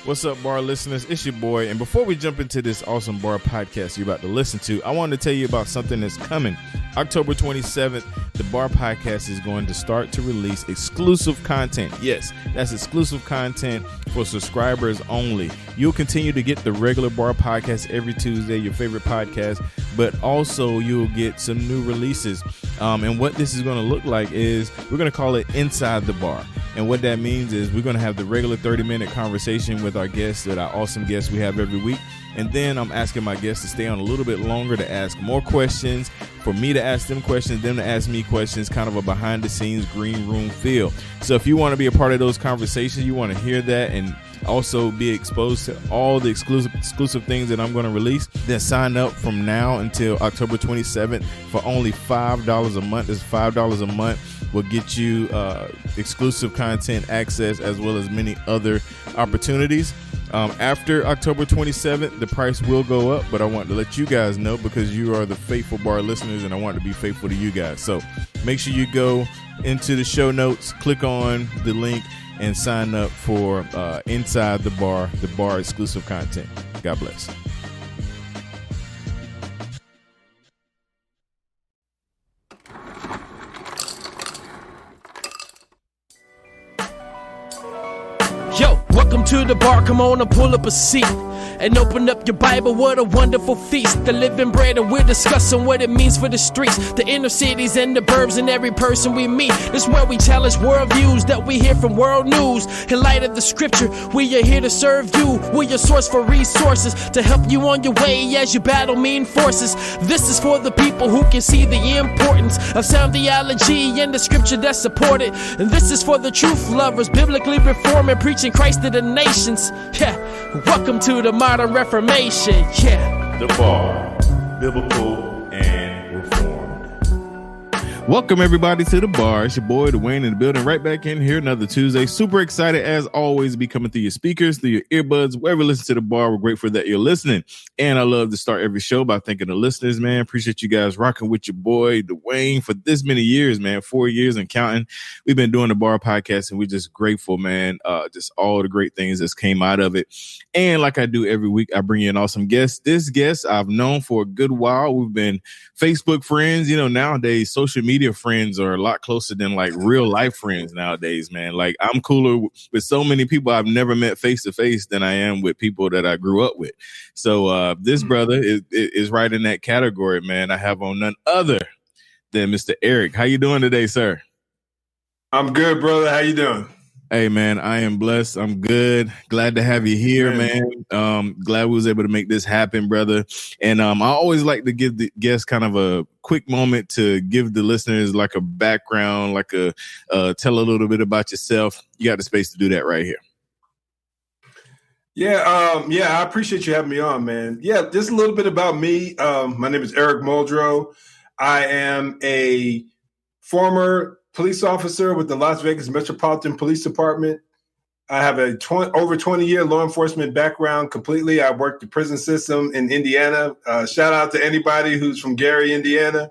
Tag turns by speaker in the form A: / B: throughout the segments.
A: What's up, Bar listeners? It's your boy. And before we jump into this awesome Bar podcast you're about to listen to, I wanted to tell you about something that's coming. October 27th, the Bar podcast is going to start to release exclusive content. Yes, that's exclusive content for subscribers only. You'll continue to get the regular Bar podcast every Tuesday, your favorite podcast, but also you'll get some new releases. And what this is going to look like is we're going to call it Inside the Bar. And what that means is we're going to have the regular 30-minute conversation with our guests, with our awesome guests we have every week. And then I'm asking my guests to stay on a little bit longer to ask more questions, for me to ask them questions, them to ask me questions, kind of a behind-the-scenes green room feel. So if you want to be a part of those conversations, you want to hear that and also be exposed to all the exclusive things that I'm going to release, then sign up from now until October 27th for only $5 a month. It's $5 a month. Will get you exclusive content access as well as many other opportunities. After October 27th, the price will go up, but I want to let you guys know because you are the faithful Bar listeners and I want to be faithful to you guys. So make sure you go into the show notes, click on the link, and sign up for Inside the Bar exclusive content. God bless.
B: Yo, welcome to the bar, come on and pull up a seat and open up your Bible, what a wonderful feast. The living bread, and we're discussing what it means for the streets, the inner cities and the burbs and every person we meet. This is where we challenge worldviews that we hear from world news. In light of the scripture, we are here to serve you. We're your source for resources to help you on your way as you battle mean forces. This is for the people who can see the importance of sound theology and the scripture that support it. And this is for the truth lovers, biblically reforming, preaching Christ to the nations. Yeah, welcome to the modern Reformation. Yeah,
A: the Bar, biblical and reformed. Welcome everybody to the Bar. It's your boy Dwayne in the building, right back in here another Tuesday. Super excited as always to be coming through your speakers, through your earbuds, wherever you listen to the Bar. We're grateful that you're listening. And I love to start every show by thanking the listeners, man. Appreciate you guys rocking with your boy Dwayne for this many years, man. 4 years and counting. We've been doing the Bar podcast and we're just grateful, man. Just all the great things that came out of it. And like I do every week, I bring you an awesome guest. This guest I've known for a good while. We've been Facebook friends. You know, nowadays social media friends are a lot closer than like real life friends nowadays, man. Like I'm cooler with so many people I've never met face to face than I am with people that I grew up with. So this brother is right in that category, man. I have on none other than Mr. Eric. How you doing today, sir?
C: I'm good, brother. How you doing?
A: Hey, man, I am blessed. I'm good. Glad to have you here, man. Glad we was able to make this happen, brother. And I always like to give the guests kind of a quick moment to give the listeners like a background, like a tell a little bit about yourself. You got the space to do that right here.
C: Yeah, I appreciate you having me on, man. Yeah, just a little bit about me. My name is Eric Muldrow. I am a former police officer with the Las Vegas Metropolitan Police Department. I have a over 20-year law enforcement background completely. I worked the prison system in Indiana. Shout out to anybody who's from Gary, Indiana.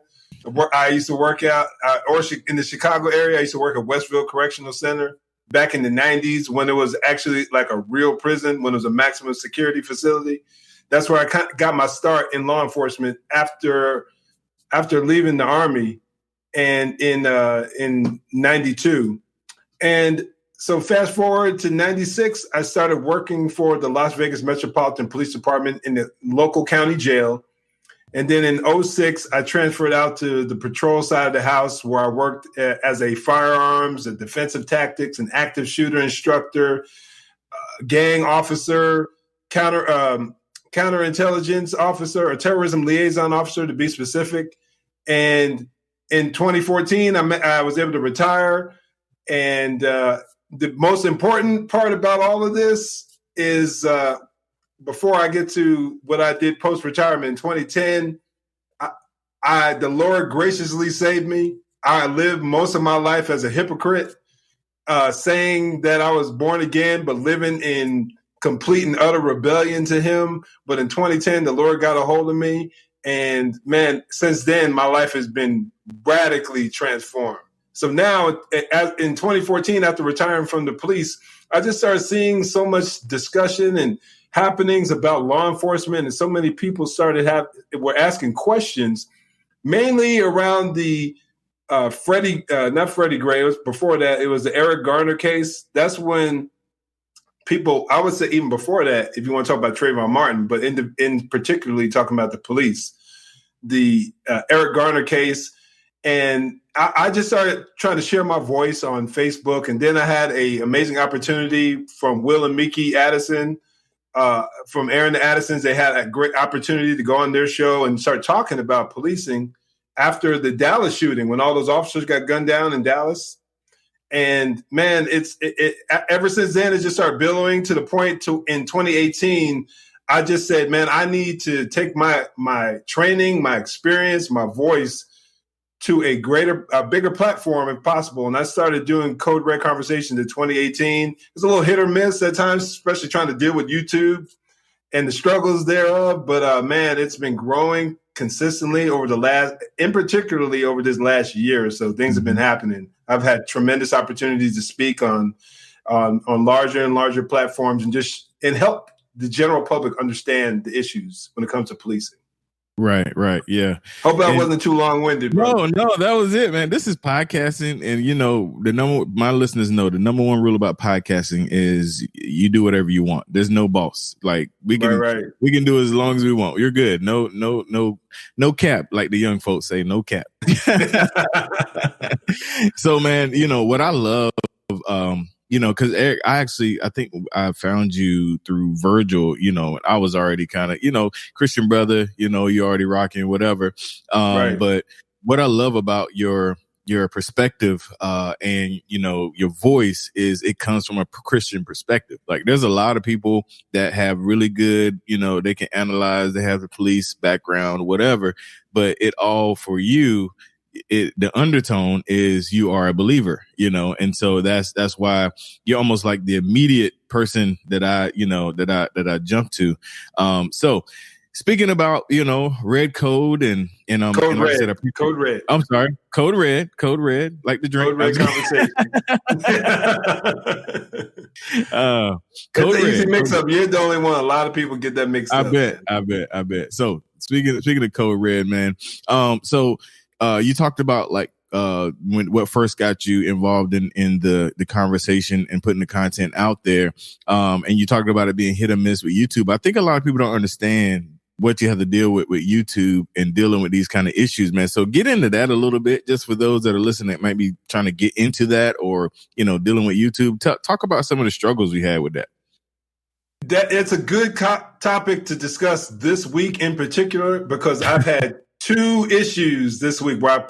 C: I used to work out, or in the Chicago area, I used to work at Westville Correctional Center back in the 90s when it was actually like a real prison, when it was a maximum security facility. That's where I got my start in law enforcement after leaving the Army. And in 92. And so fast forward to 96, I started working for the Las Vegas Metropolitan Police Department in the local county jail. And then in 06, I transferred out to the patrol side of the house where I worked as a firearms, a defensive tactics, an active shooter instructor, gang officer, counterintelligence officer, a terrorism liaison officer to be specific. And in 2014, I was able to retire. And the most important part about all of this is before I get to what I did post-retirement in 2010, the Lord graciously saved me. I lived most of my life as a hypocrite, saying that I was born again, but living in complete and utter rebellion to him. But in 2010, the Lord got a hold of me. And man, since then, my life has been radically transformed. So now in 2014, after retiring from the police, I just started seeing so much discussion and happenings about law enforcement, and so many people were asking questions, mainly around the not Freddie Gray. It was before that. It was the Eric Garner case. That's when people, I would say even before that, if you want to talk about Trayvon Martin, but in particularly talking about the police, the Eric Garner case. And I just started trying to share my voice on Facebook. And then I had an amazing opportunity from Will and Mickey Addison, from Aaron the Addisons. They had a great opportunity to go on their show and start talking about policing after the Dallas shooting, when all those officers got gunned down in Dallas. And man, ever since then, it just started billowing to the point in 2018, I just said, man, I need to take my training, my experience, my voice to a bigger platform if possible. And I started doing Code Red Conversations in 2018. It's a little hit or miss at times, especially trying to deal with YouTube and the struggles thereof. But man, it's been growing consistently particularly over this last year or so. Things have been happening. I've had tremendous opportunities to speak on larger and larger platforms and help the general public understand the issues when it comes to policing.
A: Right. Yeah.
C: Hope I wasn't too long-winded, bro.
A: No, that was it, man. This is podcasting. And my listeners know the number one rule about podcasting is you do whatever you want. There's no boss. Like we can do it as long as we want. You're good. No cap, like the young folks say, no cap. So man, what I love, because Eric, I think I found you through Virgil, I was already kind of, Christian brother, you're already rocking whatever. Right. But what I love about your perspective, and, your voice is it comes from a Christian perspective. Like there's a lot of people that have really good, they can analyze, they have the police background, whatever, but it all for you, the undertone is you are a believer, and so that's why you're almost like the immediate person that I jump to. So speaking about, red code and
C: Code
A: like
C: Red. Code Red.
A: I'm sorry. Code red, like the drink.
C: Code Red Conversation.
A: Code
C: it's an easy
A: Red.
C: mix up. You're the only one. A lot of people get that mixed up.
A: I bet. So speaking of Code Red, man. So you talked about like what first got you involved in the conversation and putting the content out there, and you talked about it being hit or miss with YouTube. I think a lot of people don't understand what you have to deal with YouTube and dealing with these kind of issues, man. So get into that a little bit, just for those that are listening that might be trying to get into that or dealing with YouTube. Talk about some of the struggles we had with that.
C: That it's a good topic to discuss this week in particular, because I've had two issues this week where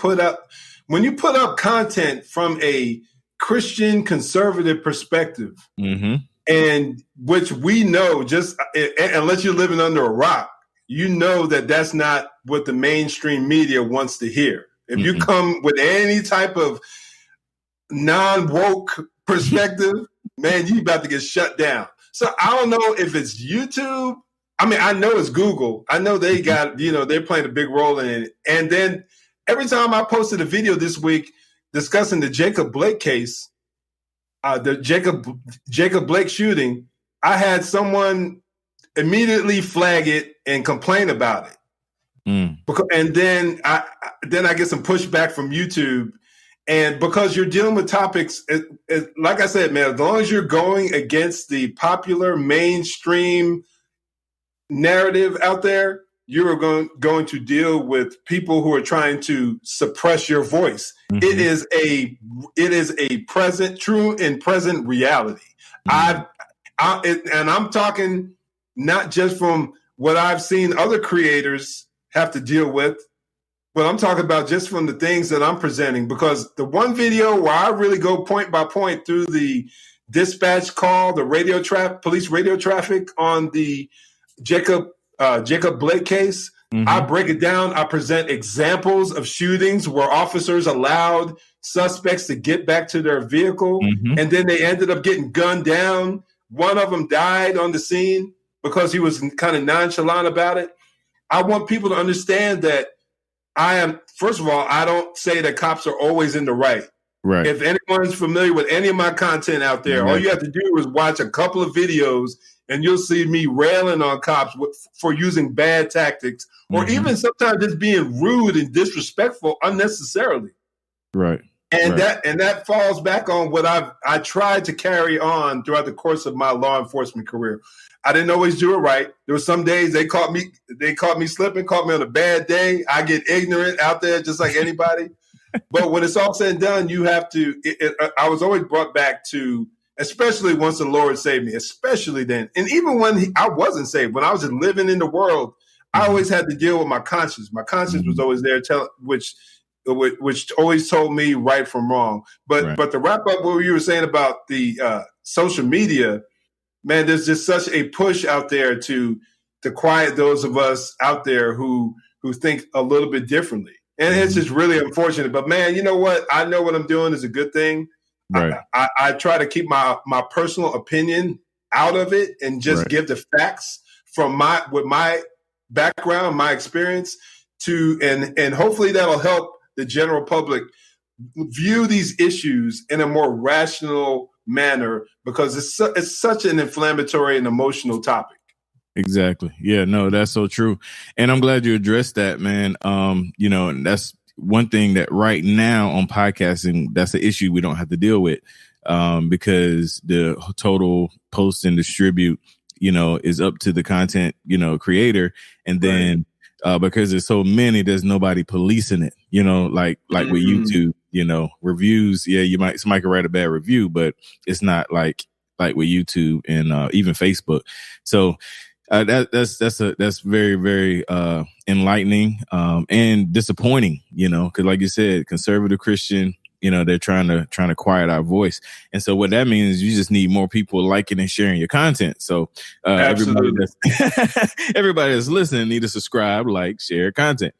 C: when you put up content from a Christian conservative perspective, and which we know, just unless you're living under a rock, that's not what the mainstream media wants to hear. If you come with any type of non-woke perspective, man, you about to get shut down. So I don't know if it's YouTube. I mean, I know it's Google. I know they got, they're playing a big role in it. And then every time I posted a video this week discussing the Jacob Blake case, the Jacob Blake shooting, I had someone immediately flag it and complain about it. And then I get some pushback from YouTube. And because you're dealing with topics, like I said, man, as long as you're going against the popular mainstream narrative out there, you're going to deal with people who are trying to suppress your voice. It is a true and present reality. And I'm talking not just from what I've seen other creators have to deal with, but I'm talking about just from the things that I'm presenting, because the one video where I really go point by point through the dispatch call, the police radio traffic on the Jacob Blake case, I break it down. I present examples of shootings where officers allowed suspects to get back to their vehicle, and then they ended up getting gunned down. One of them died on the scene because he was kind of nonchalant about it. I want people to understand that first of all, I don't say that cops are always in the right.
A: Right.
C: If anyone's familiar with any of my content out there, all you have to do is watch a couple of videos and you'll see me railing on cops for using bad tactics, or even sometimes just being rude and disrespectful unnecessarily.
A: Right.
C: And that falls back on what I tried to carry on throughout the course of my law enforcement career. I didn't always do it right. There were some days they caught me slipping, caught me on a bad day. I get ignorant out there just like anybody. But when it's all said and done, you have to. I was always brought back to, especially once the Lord saved me, especially then, and even when I wasn't saved, when I was just living in the world, I always had to deal with my conscience. My conscience was always there, which always told me right from wrong. But to wrap up what you were saying about the social media, man, there's just such a push out there to quiet those of us out there who think a little bit differently. And it's just really unfortunate. But, man, you know what? I know what I'm doing is a good thing. Right. I try to keep my personal opinion out of it and just give the facts from my background, my experience and hopefully that'll help the general public view these issues in a more rational manner, because it's such an inflammatory and emotional topic.
A: Exactly. Yeah, no, that's so true. And I'm glad you addressed that, man. And that's one thing that right now on podcasting, that's the issue we don't have to deal with, because the total post and distribute, is up to the content, creator. And then because there's so many, there's nobody policing it, like with YouTube, reviews. Yeah, somebody could write a bad review, but it's not like with YouTube and even Facebook. So that's very, very enlightening and disappointing, because like you said, conservative Christian, they're trying to quiet our voice. And so what that means is you just need more people liking and sharing your content. So everybody that's listening need to subscribe, like, share content.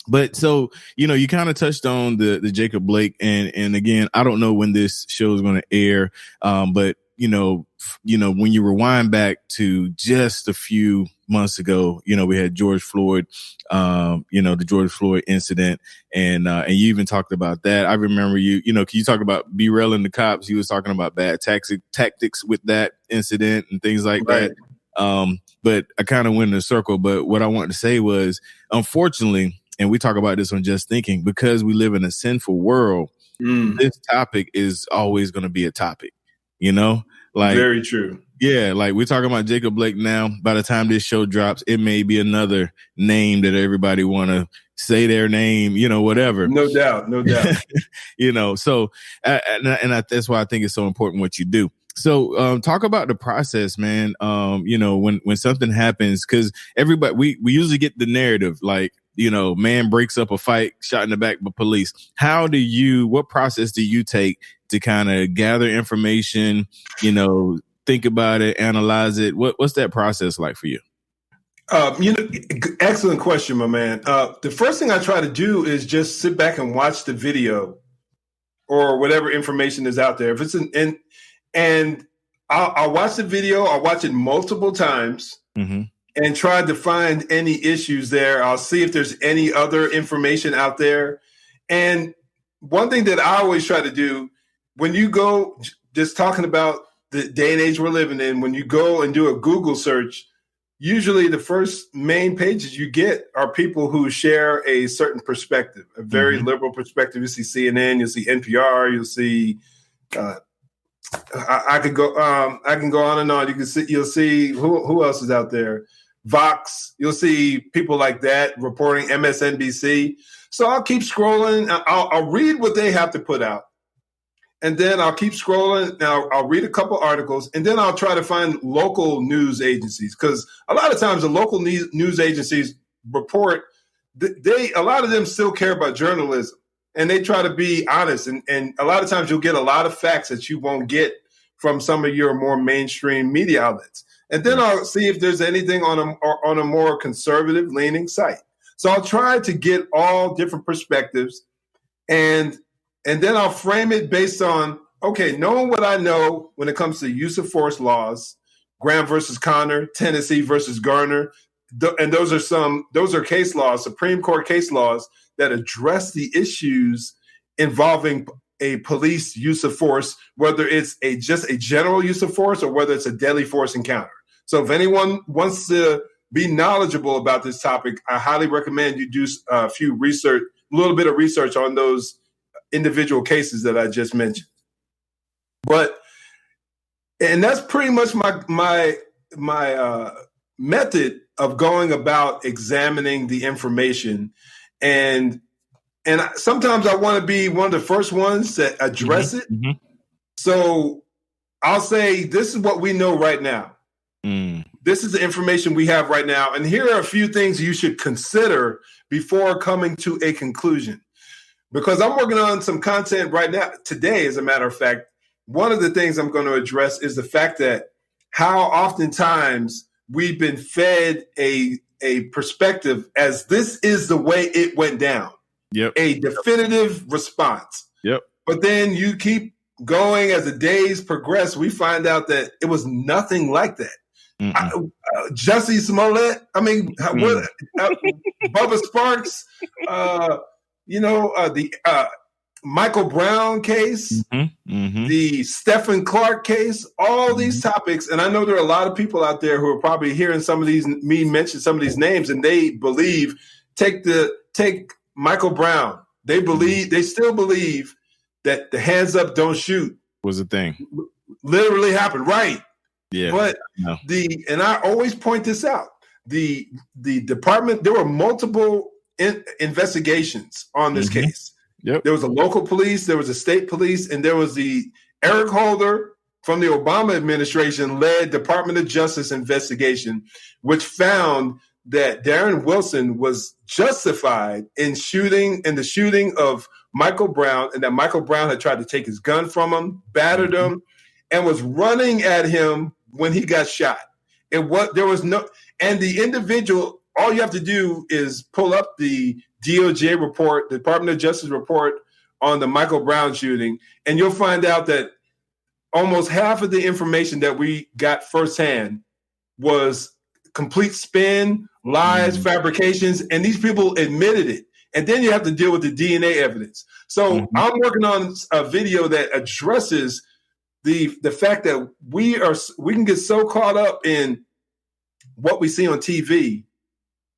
A: But so, you kind of touched on the Jacob Blake, and again, I don't know when this show is going to air, but when you rewind back to just a few months ago, we had George Floyd, the George Floyd incident, and you even talked about that. I remember can you talk about berailing the cops? You was talking about bad tactics with that incident and things like that. But I kind of went in a circle. But what I wanted to say was, unfortunately, and we talk about this on Just Thinking, because we live in a sinful world, this topic is always going to be a topic. Very true. Yeah, like we're talking about Jacob Blake now. By the time this show drops, it may be another name that everybody want to say their name, whatever. No doubt. So that's why I think it's so important what you do. So talk about the process, man. When something happens, because everybody, we usually get the narrative, like, man breaks up a fight, shot in the back by police. What process do you take to kind of gather information, think about it, analyze it? What's that process like for you?
C: Excellent question, my man. The first thing I try to do is just sit back and watch the video or whatever information is out there. If it's and I'll watch the video. I'll watch it multiple times. And try to find any issues there. I'll see if there's any other information out there. And one thing that I always try to do, when you go, just talking about the day and age we're living in, when you go and do a Google search, usually the first main pages you get are people who share a certain perspective, a very liberal perspective. You see CNN, you'll see NPR, you'll see, I can go on and on. You'll see who else is out there. Vox, you'll see people like that reporting, MSNBC. So I'll keep scrolling. I'll read what they have to put out. And then I'll keep scrolling. Now I'll read a couple articles, and then I'll try to find local news agencies, because a lot of times the local news agencies report, a lot of them still care about journalism, and they try to be honest. And a lot of times you'll get a lot of facts that you won't get from some of your more mainstream media outlets. And then I'll see if there's anything on a more conservative leaning site. So I'll try to get all different perspectives, and then I'll frame it based on, okay, knowing what I know when it comes to use of force laws, Graham versus Connor, Tennessee versus Garner, and those are case laws, Supreme Court case laws that address the issues involving a police use of force, whether it's just a general use of force or whether it's a deadly force encounter. So if anyone wants to be knowledgeable about this topic, I highly recommend you do a little bit of research on those individual cases that I just mentioned. And that's pretty much my method of going about examining the information. And sometimes I want to be one of the first ones to address it. Mm-hmm. So I'll say, this is what we know right now. This is the information we have right now. And here are a few things you should consider before coming to a conclusion. Because I'm working on some content right now, today, as a matter of fact. One of the things I'm going to address is the fact that how oftentimes we've been fed a perspective as this is the way it went down.
A: Yep.
C: A definitive response.
A: Yep. But
C: then you keep going as the days progress, we find out that it was nothing like that. Jussie Smollett, I mean, Bubba Sparks, the Michael Brown case, the Stephen Clark case, all these topics. And I know there are a lot of people out there who are probably hearing me mention some of these names, and they believe, take Michael Brown. They still believe that the hands up, don't shoot
A: was a thing.
C: Literally happened. Right.
A: Yeah.
C: But and I always point this out, the department, there were multiple investigations on this case.
A: Yep.
C: There was a local police, there was a state police, and there was the Eric Holder from the Obama administration led Department of Justice investigation, which found that Darren Wilson was justified in the shooting of Michael Brown, and that Michael Brown had tried to take his gun from him, battered him, and was running at him when he got shot. And the individual, all you have to do is pull up the DOJ report, the Department of Justice report on the Michael Brown shooting, and you'll find out that almost half of the information that we got firsthand was complete spin, lies, fabrications, and these people admitted it. And then you have to deal with the DNA evidence. So I'm working on a video that addresses the fact that we can get so caught up in what we see on TV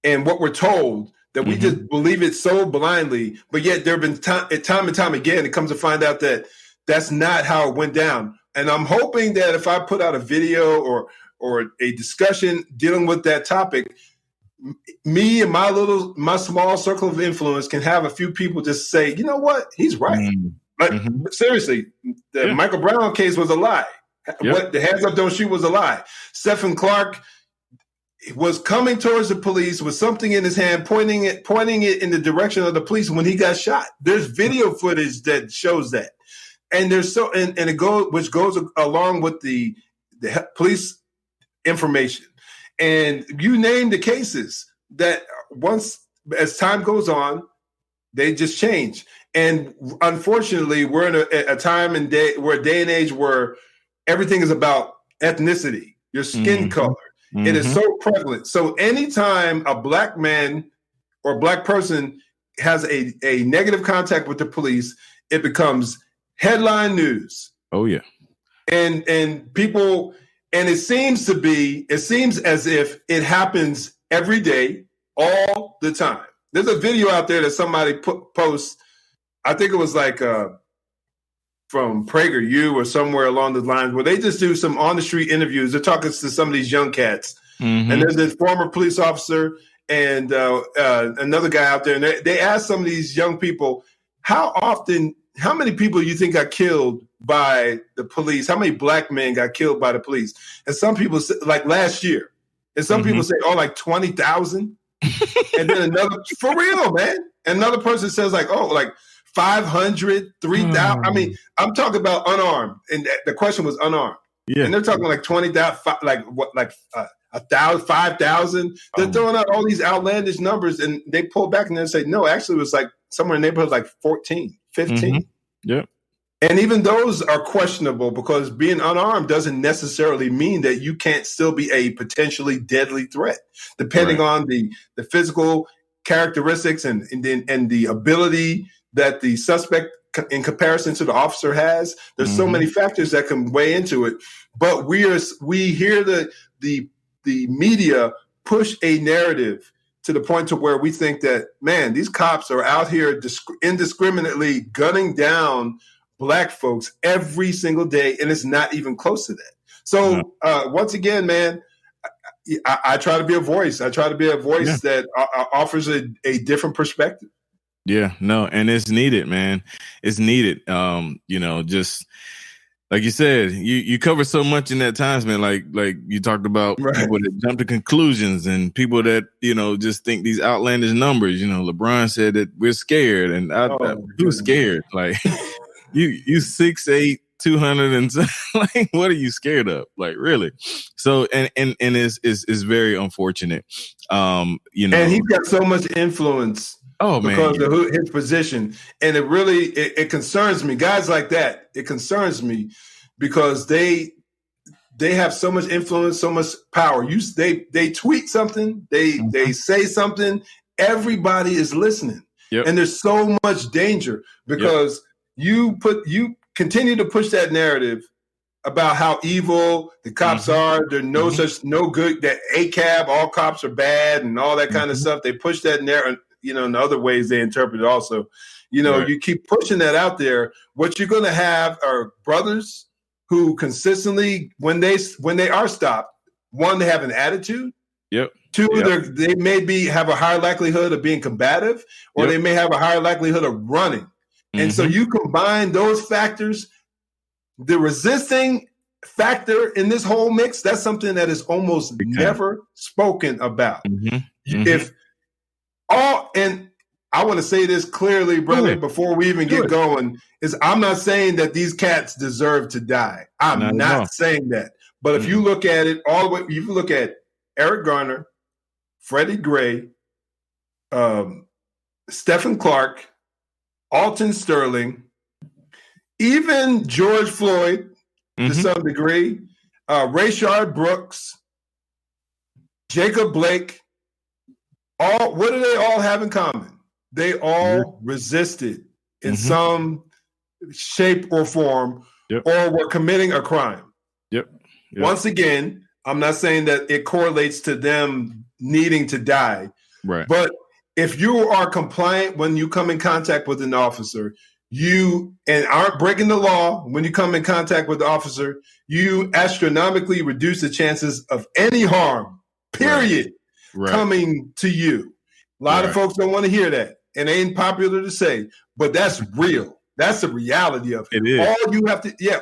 C: and what we're told that we just believe it so blindly. But yet there have been time and time again, it comes to find out that that's not how it went down. And I'm hoping that if I put out a video or a discussion dealing with that topic, me and my small circle of influence can have a few people just say, you know what, he's right. But seriously, the Michael Brown case was a lie. What the hands up, don't shoot was a lie. Stephen Clark was coming towards the police with something in his hand, pointing it in the direction of the police when he got shot. There's video footage that shows that, and which goes along with the police information. And you name the cases that once as time goes on, they just change. And unfortunately, we're in a time and day and age where everything is about ethnicity, your skin color. It is so prevalent. So anytime a black man or black person has a negative contact with the police, it becomes headline news.
A: Oh yeah.
C: And people, and it seems as if it happens every day, all the time. There's a video out there that somebody posts. I think it was like from PragerU or somewhere along the lines, where they just do some on the street interviews. How to some of these young cats. And there's this former police officer and another guy out there, and they ask some of these young people, how many people you think got killed by the police? How many black men got killed by the police? And some people say, like last year, and some people say, like 20,000. And then another, for real, man. Another person says like 500, 3,000. I mean, I'm talking about unarmed, and the question was unarmed. Yeah, and they're talking like 20,000, like 1,000, 5,000. They're throwing out all these outlandish numbers, and they pull back and they say, no, actually, it was like somewhere in the neighborhood like 14, 15.
A: Yeah.
C: And even those are questionable, because being unarmed doesn't necessarily mean that you can't still be a potentially deadly threat, depending on the physical characteristics and the ability that the suspect in comparison to the officer has. There's so many factors that can weigh into it. But we hear the media push a narrative to the point to where we think that, man, these cops are out here indiscriminately gunning down Black folks every single day, and it's not even close to that. So once again, man, I try to be a voice. I try to be a voice that offers a different perspective.
A: Yeah, no, and it's needed, man. It's needed. Just like you said, you cover so much in that times, man. Like you talked about people that jump to conclusions and people that, just think these outlandish numbers. LeBron said that we're scared, and who's scared? Like you 6'8", 200 and like, what are you scared of? Like, really? So and it's very unfortunate. And
C: he's got so much influence.
A: Oh man,
C: because of his position, and it really concerns me. Guys like that, it concerns me because they have so much influence, so much power. They tweet something, they say something, everybody is listening, and there's so much danger because you continue to push that narrative about how evil the cops are. There's no good, that ACAB, all cops are bad, and all that kind of stuff. They push that narrative. In other ways they interpret it also. You keep pushing that out there. What you're going to have are brothers who consistently, when they are stopped, one, they have an attitude. Yep. Two, they may have a higher likelihood of being combative, or they may have a higher likelihood of running. And so you combine those factors, the resisting factor in this whole mix, that's something that is almost never spoken about. And I want to say this clearly, brother, before we even get going, is I'm not saying that these cats deserve to die. I'm not saying that. But if you look at it all the way, if you look at Eric Garner, Freddie Gray, Stephen Clark, Alton Sterling, even George Floyd to some degree, Rayshard Brooks, Jacob Blake, what do they all have in common? They all resisted in some shape or form, or were committing a crime. Once again, I'm not saying that it correlates to them needing to die. Right. But if you are compliant when you come in contact with an officer, and aren't breaking the law when you come in contact with the officer, you astronomically reduce the chances of any harm, period. Coming to you. A lot of folks don't want to hear that, and it ain't popular to say, but that's real. That's the reality of it. It is.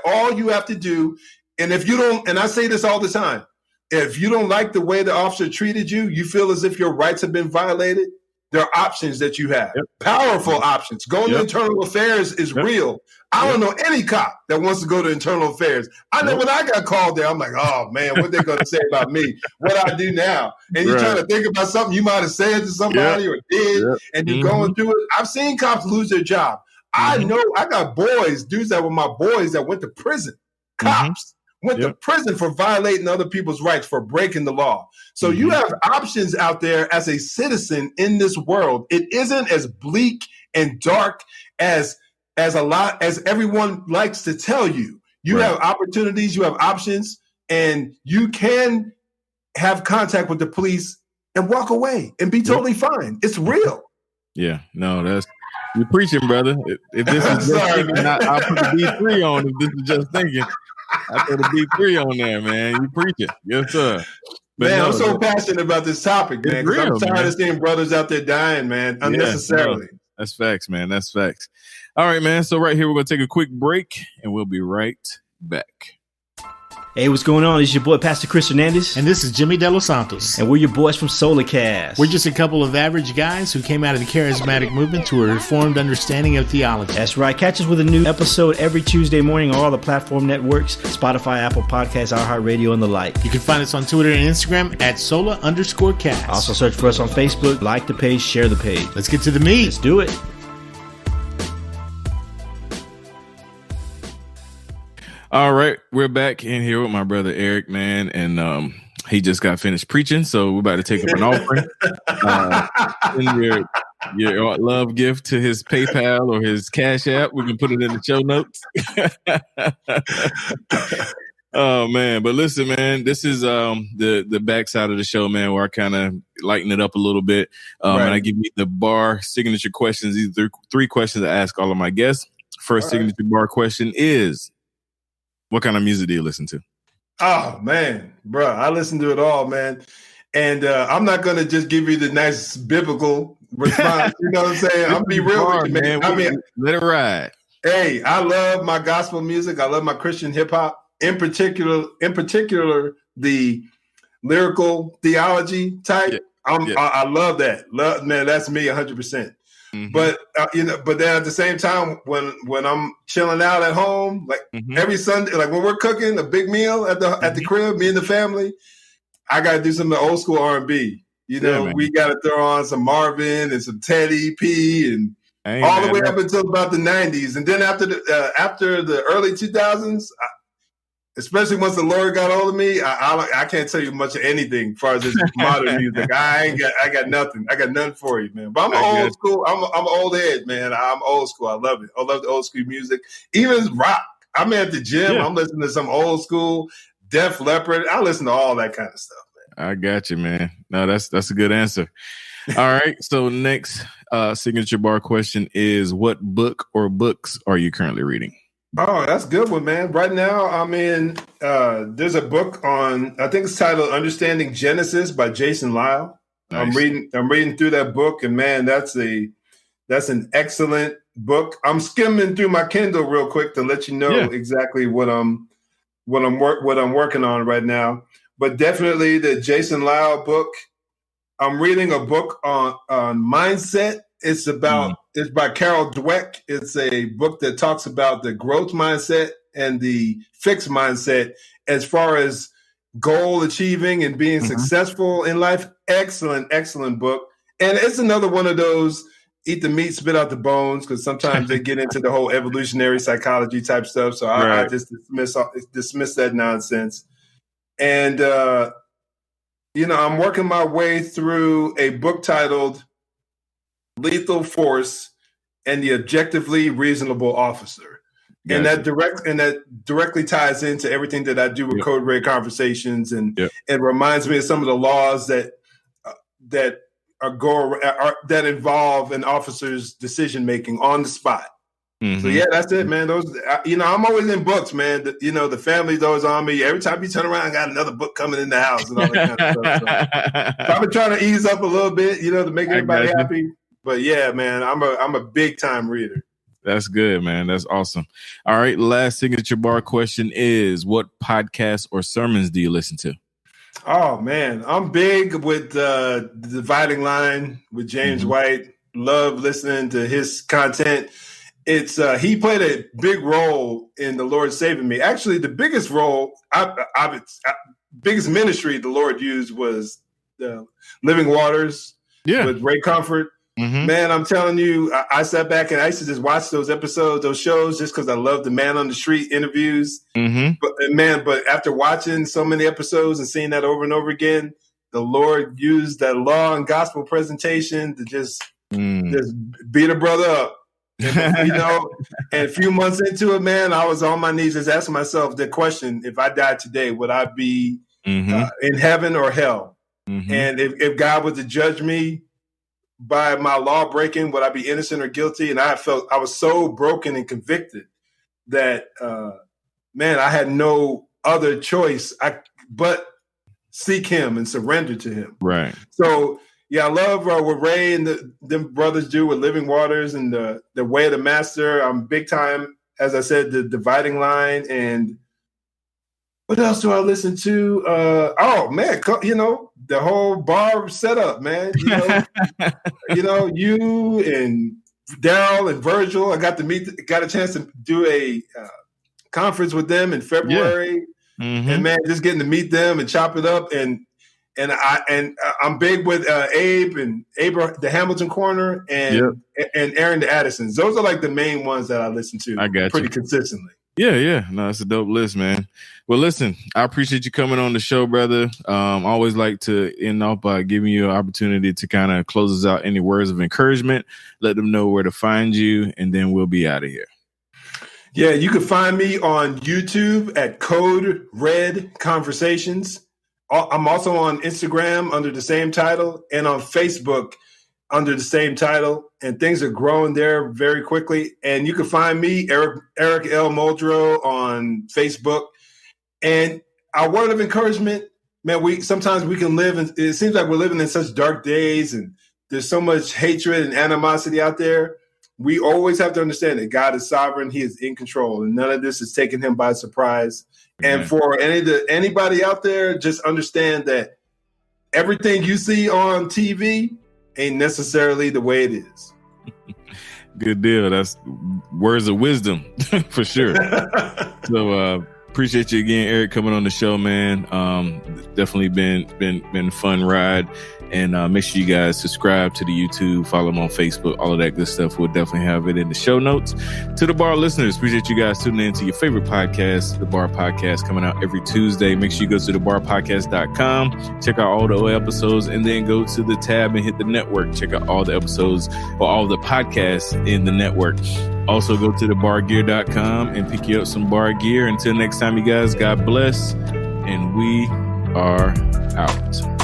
C: All you have to do, and if you don't, and I say this all the time, if you don't like the way the officer treated you, you feel as if your rights have been violated, there are options that you have. Powerful options. Going to internal affairs is real. I don't know any cop that wants to go to internal affairs. I know when I got called there, I'm like, oh man, what they going to say about me? What I do now? And you're trying to think about something you might have said to somebody or did, and you're going through it. I've seen cops lose their job. I know I got dudes that were my boys that went to prison. Cops went to prison for violating other people's rights, for breaking the law. So you have options out there as a citizen in this world. It isn't as bleak and dark as everyone likes to tell you. You have opportunities, you have options, and you can have contact with the police and walk away and be totally fine. It's real. Yeah, no, you're preaching, brother. If this is just thinking, I'll put the B3 on. If this is just thinking, I put a B3 on there, man. You preach it. Yes, sir. But man, I'm so passionate about this topic, man. Because I'm tired of seeing brothers out there dying, man, unnecessarily. No, that's facts, man. That's facts. All right, man. So right here, we're going to take a quick break, and we'll be right back.
D: Hey, what's going on? It's your boy, Pastor Chris Hernandez.
E: And this is Jimmy De Los Santos.
D: And we're your boys from Solarcast.
E: We're just a couple of average guys who came out of the charismatic movement to a reformed understanding of theology.
D: That's right. Catch us with a new episode every Tuesday morning on all the platform networks, Spotify, Apple Podcasts, iHeartRadio, and the like.
E: You can find us on Twitter and Instagram at Sola_cast.
D: Also search for us on Facebook, like the page, share the page.
E: Let's get to the meat.
D: Let's do it.
A: All right, we're back in here with my brother Eric, man, and he just got finished preaching, so we're about to take up an offering. your love gift to his PayPal or his Cash App. We can put it in the show notes. Oh man, but listen, man, this is the backside of the show, man, where I kind of lighten it up a little bit, right. And I give you the bar signature questions. These are three questions I ask all of my guests. First signature bar question is, what kind of music do you listen to?
C: Oh man, bro, I listen to it all, man. And I'm not gonna just give you the nice biblical response. You know what I'm saying? I'm be real with you, man. I mean,
A: let it ride.
C: Hey, I love my gospel music. I love my Christian hip hop. In particular, the lyrical theology type. I love that. Man, that's me 100%. But but then at the same time, when I'm chilling out at home, like every Sunday, like when we're cooking a big meal at the crib, me and the family, I gotta do some of the old school R&B. You know, we gotta throw on some Marvin and some Teddy P and all the way up until about the 90s, and then after the early 2000s. Especially once the Lord got hold of me, I can't tell you much of anything as far as this modern music. I got nothing. I got nothing for you, man. But I'm old school. I'm an old head, man. I'm old school. I love it. I love the old school music. Even rock. I'm at the gym. Yeah. I'm listening to some old school Def Leppard. I listen to all that kind of stuff, man.
A: I got you, man. No, that's a good answer. All right. So next signature bar question is, what book or books are you currently reading?
C: Oh, that's a good one, man. Right now, I'm in. There's a book on. I think it's titled "Understanding Genesis" by Jason Lisle. Nice. I'm reading through that book, and man, that's an excellent book. I'm skimming through my Kindle real quick to let you know exactly what I'm working on right now. But definitely the Jason Lisle book. I'm reading a book on mindset. It's by Carol Dweck. It's a book that talks about the growth mindset and the fixed mindset as far as goal achieving and being successful in life. Excellent, excellent book. And it's another one of those eat the meat, spit out the bones, because sometimes they get into the whole evolutionary psychology type stuff. So I just dismiss that nonsense. And, I'm working my way through a book titled Lethal Force and the Objectively Reasonable Officer. Gotcha. And that directly ties into everything that I do with Code Red Conversations, and it reminds me of some of the laws that involve an officer's decision making on the spot. So that's it, man. Those, I'm always in books, man. The family's always on me. Every time you turn around, I got another book coming in the house and all that kind of stuff. So I've been trying to ease up a little bit, to make everybody happy. But yeah, man, I'm a big time reader.
A: That's good, man. That's awesome. All right, last signature bar question is, what podcasts or sermons do you listen to?
C: Oh man, I'm big with the Dividing Line with James White. Love listening to his content. It's he played a big role in the Lord saving me. Actually, the biggest role, biggest ministry the Lord used was the Living Waters with Ray Comfort. Man, I'm telling you, I sat back and I used to just watch those episodes, those shows, just because I love the man on the street interviews. But after watching so many episodes and seeing that over and over again, the Lord used that long gospel presentation to just beat a brother up. And a few months into it, man, I was on my knees just asking myself the question: if I died today, would I be in heaven or hell? And if God was to judge me by my law breaking, would I be innocent or guilty? And I felt I was so broken and convicted that, I had no other choice but seek him and surrender to him. Right. So, I love what Ray and them brothers do with Living Waters and the Way of the Master. I'm big time, as I said, the Dividing Line. And what else do I listen to? The whole bar setup, man. You and Daryl and Virgil. I got a chance to do a conference with them in February, and man, just getting to meet them and chop it up. And I'm big with Abe, the Hamilton Corner, and Aaron the Addisons. Those are like the main ones that I listen to pretty consistently.
A: Yeah. No, it's a dope list, man. Well, listen, I appreciate you coming on the show, brother. I always like to end off by giving you an opportunity to kind of close us out. Any words of encouragement, let them know where to find you, and then we'll be out of here.
C: Yeah, you can find me on YouTube at Code Red Conversations. I'm also on Instagram under the same title and on Facebook under the same title, and things are growing there very quickly. And you can find me, Eric L. Muldrow, on Facebook. And our word of encouragement, man, sometimes we can live in, it seems like we're living in such dark days and there's so much hatred and animosity out there. We always have to understand that God is sovereign. He is in control, and none of this is taking him by surprise. And for anybody out there, just understand that everything you see on TV ain't necessarily the way it is.
A: Good deal. That's words of wisdom for sure. So appreciate you again, Eric, coming on the show, man. Definitely been a fun ride. And make sure you guys subscribe to the YouTube, follow them on Facebook, all of that good stuff. We'll definitely have it in the show notes. To the Bar listeners, appreciate you guys tuning in to your favorite podcast, The Bar Podcast, coming out every Tuesday. Make sure you go to thebarpodcast.com, check out all the old episodes, and then go to the tab and hit the network. Check out all the episodes or all the podcasts in the network. Also, go to thebargear.com and pick you up some bar gear. Until next time, you guys, God bless, and we are out.